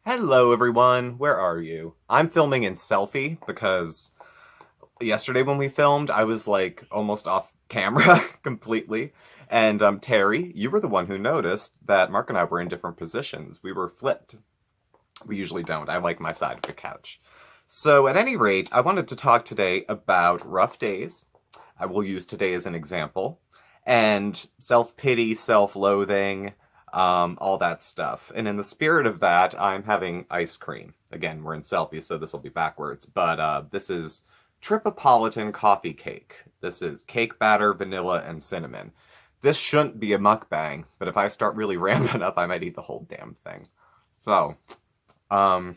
Hello, everyone. Where are you? I'm filming in selfie because yesterday when we filmed, I was like almost off camera completely. And Terry, you were the one who noticed that Mark and I were in different positions. We were flipped. We usually don't. I like my side of the couch. So, at any rate, I wanted to talk today about rough days. I will use today as an example. And self pity, self loathing, all that stuff. And in the spirit of that, I'm having ice cream. Again, we're in selfie, so this will be backwards. But this is Tripopolitan coffee cake. This is cake batter, vanilla, and cinnamon. This shouldn't be a mukbang, but if I start really ramping up, I might eat the whole damn thing. So, um,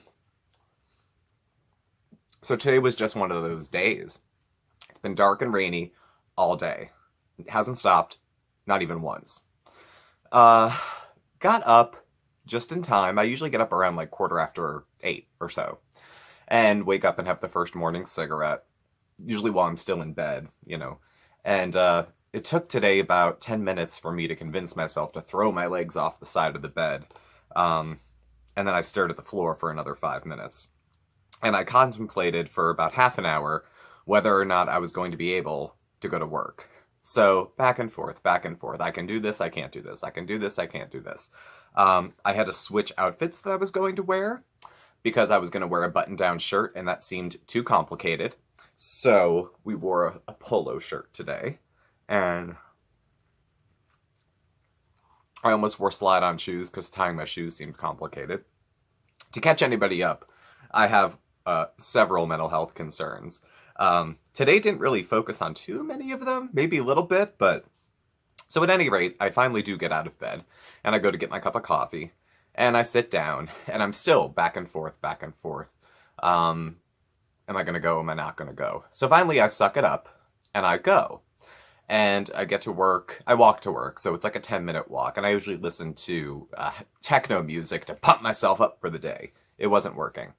so today was just one of those days. It's been dark and rainy all day. It hasn't stopped, not even once. Uh, got up just in time. I usually get up around like 8:15 or so, and wake up and have the first morning cigarette, usually while I'm still in bed. And it took today about 10 minutes for me to convince myself to throw my legs off the side of the bed. Um, and then I stared at the floor for another 5 minutes. And I contemplated for about half an hour whether or not I was going to be able to go to work. So back and forth, back and forth. I can do this, I can't do this. I can do this, I can't do this. I had to switch outfits that I was going to wear because I was going to wear a button-down shirt, and that seemed too complicated. So we wore a polo shirt today, and I almost wore slide-on shoes because tying my shoes seemed complicated. To catch anybody up, I have several mental health concerns. Today didn't really focus on too many of them, maybe a little bit, but so at any rate, I finally do get out of bed, and I go to get my cup of coffee, and I sit down, and I'm still back and forth, back and forth. Am I going to go? Am I not going to go? So finally, I suck it up, and I go. And I get to work. I walk to work, so it's like a 10-minute walk, and I usually listen to techno music to pump myself up for the day. It wasn't working.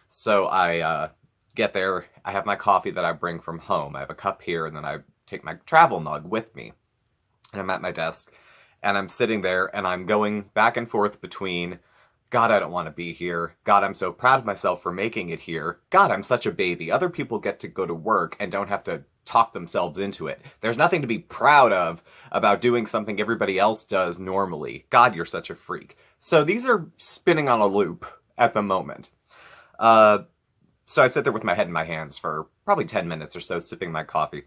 So I get there. I have my coffee that I bring from home. I have a cup here, and then I take my travel mug with me. And I'm at my desk, and I'm sitting there, and I'm going back and forth between, God, I don't want to be here. God, I'm so proud of myself for making it here. God, I'm such a baby. Other people get to go to work and don't have to talk themselves into it. There's nothing to be proud of about doing something everybody else does normally. God, you're such a freak. So these are spinning on a loop at the moment. So I sit there with my head in my hands for probably 10 minutes or so, sipping my coffee.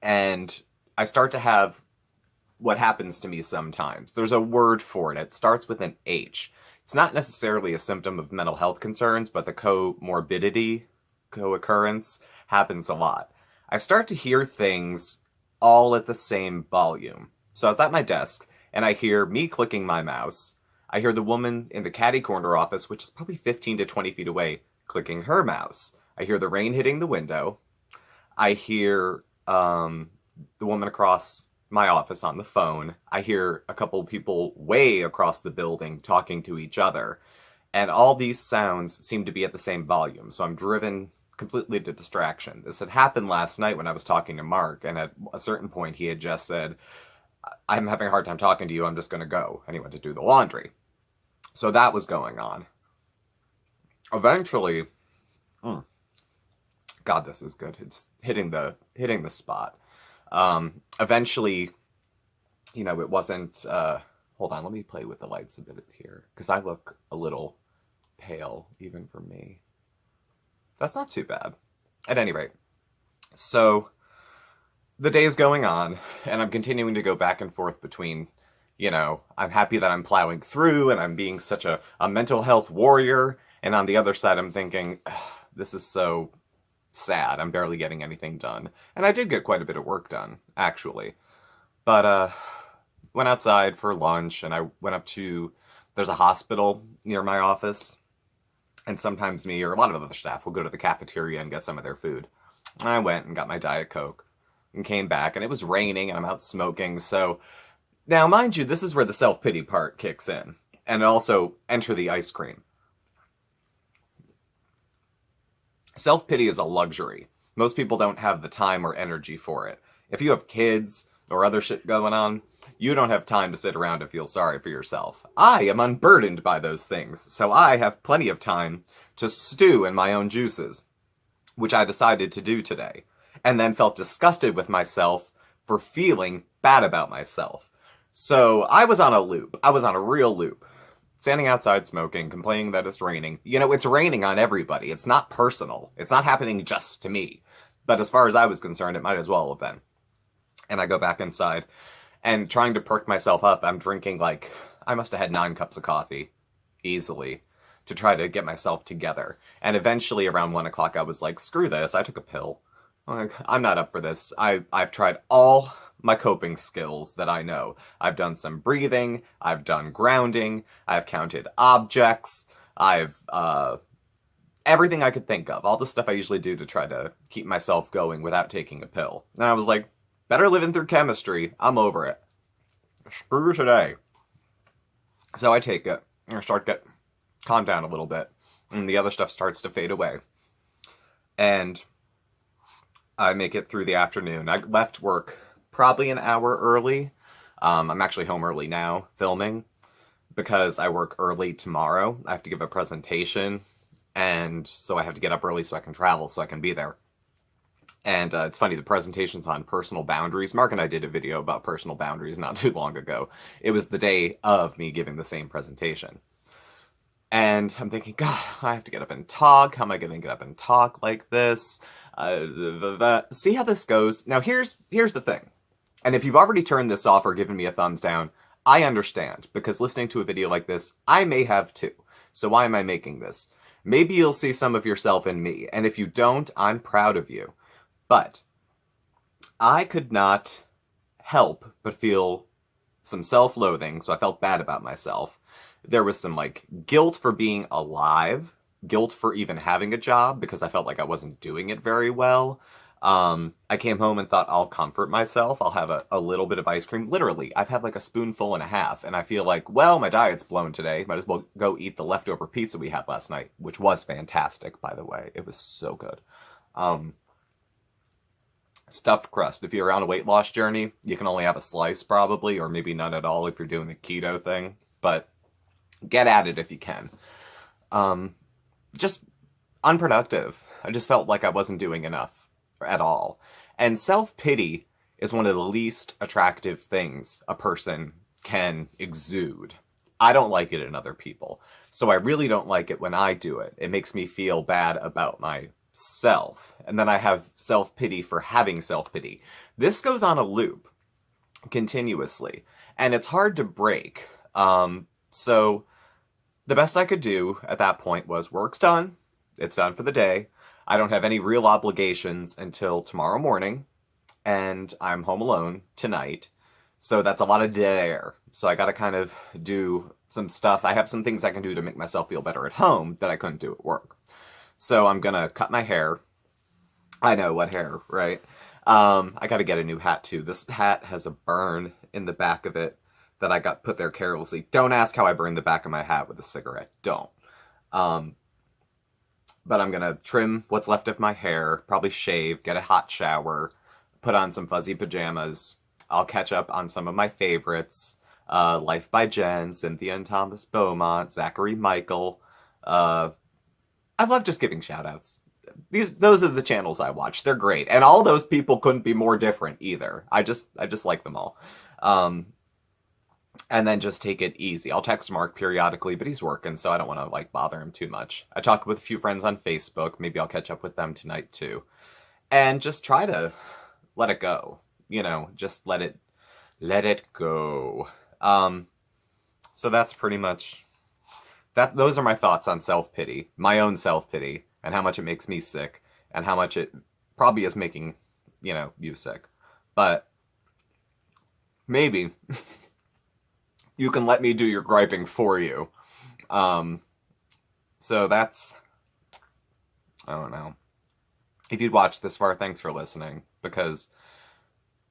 And I start to have what happens to me sometimes. There's a word for it. It starts with an H. It's not necessarily a symptom of mental health concerns, but the comorbidity, co-occurrence, happens a lot. I start to hear things all at the same volume. So I was at my desk, and I hear me clicking my mouse. I hear the woman in the catty corner office, which is probably 15 to 20 feet away, clicking her mouse. I hear the rain hitting the window. I hear the woman across my office on the phone. I hear a couple people way across the building talking to each other. And all these sounds seem to be at the same volume. So I'm driven completely to distraction. This had happened last night when I was talking to Mark. And at a certain point, he had just said, I'm having a hard time talking to you. I'm just going to go. And he went to do the laundry. So that was going on. Eventually, God, this is good. It's hitting the spot. Eventually, it wasn't, hold on, let me play with the lights a bit here, because I look a little pale, even for me. That's not too bad. At any rate, so the day is going on, and I'm continuing to go back and forth between, I'm happy that I'm plowing through, and I'm being such a mental health warrior, and on the other side, I'm thinking, this is so sad. I'm barely getting anything done. And I did get quite a bit of work done, actually. But, went outside for lunch, and I went up to, there's a hospital near my office, and sometimes me or a lot of other staff will go to the cafeteria and get some of their food. And I went and got my Diet Coke, and came back, and it was raining, and I'm out smoking, so, now, mind you, this is where the self-pity part kicks in, and also enter the ice cream. Self-pity is a luxury. Most people don't have the time or energy for it. If you have kids or other shit going on, You don't have time to sit around and feel sorry for yourself. I am unburdened by those things, so I have plenty of time to stew in my own juices, which I decided to do today, and then felt disgusted with myself for feeling bad about myself. So I was on a loop. I was on a real loop. Standing outside smoking, complaining that it's raining. You know, it's raining on everybody. It's not personal. It's not happening just to me. But as far as I was concerned, it might as well have been. And I go back inside, and trying to perk myself up, I'm drinking I must have had 9 cups of coffee, easily, to try to get myself together. And eventually around 1 o'clock, I was like, screw this, I took a pill. I'm not up for this. I've tried all my coping skills that I know. I've done some breathing, I've done grounding, I've counted objects, I've, everything I could think of. All the stuff I usually do to try to keep myself going without taking a pill. And I was like, better living through chemistry. I'm over it. Screw today. So I take it, and I start to calm down a little bit, and the other stuff starts to fade away. And I make it through the afternoon. I left work probably an hour early. I'm actually home early now, filming, because I work early tomorrow. I have to give a presentation, and so I have to get up early so I can travel, so I can be there. And it's funny, the presentation's on personal boundaries. Mark and I did a video about personal boundaries not too long ago. It was the day of me giving the same presentation. And I'm thinking, God, I have to get up and talk. How am I going to get up and talk like this? See how this goes. Now, here's the thing. And if you've already turned this off or given me a thumbs down, I understand. Because listening to a video like this, I may have too. So why am I making this? Maybe you'll see some of yourself in me. And if you don't, I'm proud of you. But I could not help but feel some self-loathing, so I felt bad about myself. There was some, guilt for being alive, guilt for even having a job, because I felt like I wasn't doing it very well. I came home and thought, I'll comfort myself, I'll have a little bit of ice cream. Literally, I've had a spoonful and a half, and I feel like, well, my diet's blown today, might as well go eat the leftover pizza we had last night, which was fantastic, by the way. It was so good. Stuffed crust. If you're on a weight loss journey, you can only have a slice probably, or maybe none at all if you're doing the keto thing. But get at it if you can. Just unproductive. I just felt like I wasn't doing enough at all. And self-pity is one of the least attractive things a person can exude. I don't like it in other people. So I really don't like it when I do it. It makes me feel bad about myself. And then I have self-pity for having self-pity. This goes on a loop continuously. And it's hard to break. So the best I could do at that point was, work's done. It's done for the day. I don't have any real obligations until tomorrow morning. And I'm home alone tonight. So that's a lot of dead air. So I gotta kind of do some stuff. I have some things I can do to make myself feel better at home that I couldn't do at work. So I'm gonna cut my hair. I know, what hair, right? I gotta get a new hat too. This hat has a burn in the back of it that I got put there carelessly. Don't ask how I burned the back of my hat with a cigarette. Don't. But I'm gonna trim what's left of my hair, probably shave, get a hot shower, put on some fuzzy pajamas. I'll catch up on some of my favorites. Life by Jen, Cynthia and Thomas Beaumont, Zachary Michael. I love just giving shout-outs. Those are the channels I watch. They're great. And all those people couldn't be more different either. I just like them all. And then just take it easy. I'll text Mark periodically, but he's working, so I don't want to bother him too much. I talked with a few friends on Facebook. Maybe I'll catch up with them tonight too. And just try to let it go. Just let it go. So that's pretty much that. Those are my thoughts on self-pity, my own self-pity, and how much it makes me sick, and how much it probably is making, you sick. But maybe you can let me do your griping for you. So that's, I don't know. If you'd watched this far, thanks for listening, because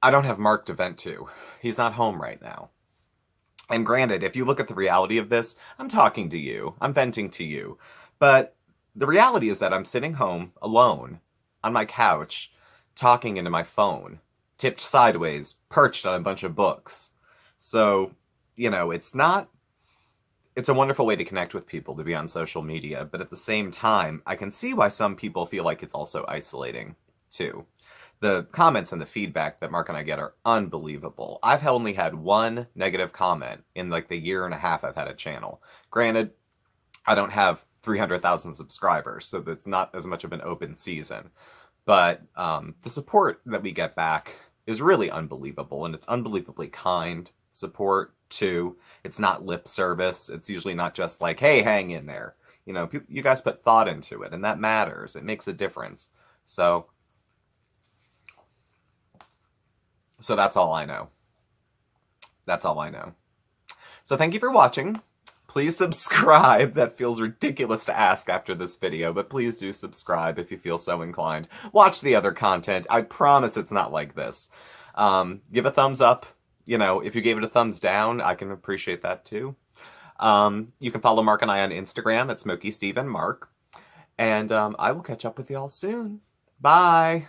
I don't have Mark to vent to. He's not home right now. And granted, if you look at the reality of this, I'm talking to you. I'm venting to you. But the reality is that I'm sitting home alone on my couch, talking into my phone, tipped sideways, perched on a bunch of books. So, you know, it's a wonderful way to connect with people to be on social media, but at the same time, I can see why some people feel like it's also isolating too. The comments and the feedback that Mark and I get are unbelievable. I've only had one negative comment in like the year and a half I've had a channel. Granted, I don't have 300,000 subscribers, so it's not as much of an open season. But the support that we get back is really unbelievable, and it's unbelievably kind support too. It's not lip service. It's usually not just like, hey, hang in there. You know, you guys put thought into it, and that matters. It makes a difference. So that's all I know. That's all I know. So thank you for watching. Please subscribe. That feels ridiculous to ask after this video, but please do subscribe if you feel so inclined. Watch the other content. I promise it's not like this. Give a thumbs up. You know, if you gave it a thumbs down, I can appreciate that too. You can follow Mark and I on Instagram at SmokeySteveandMark. And I will catch up with y'all soon. Bye!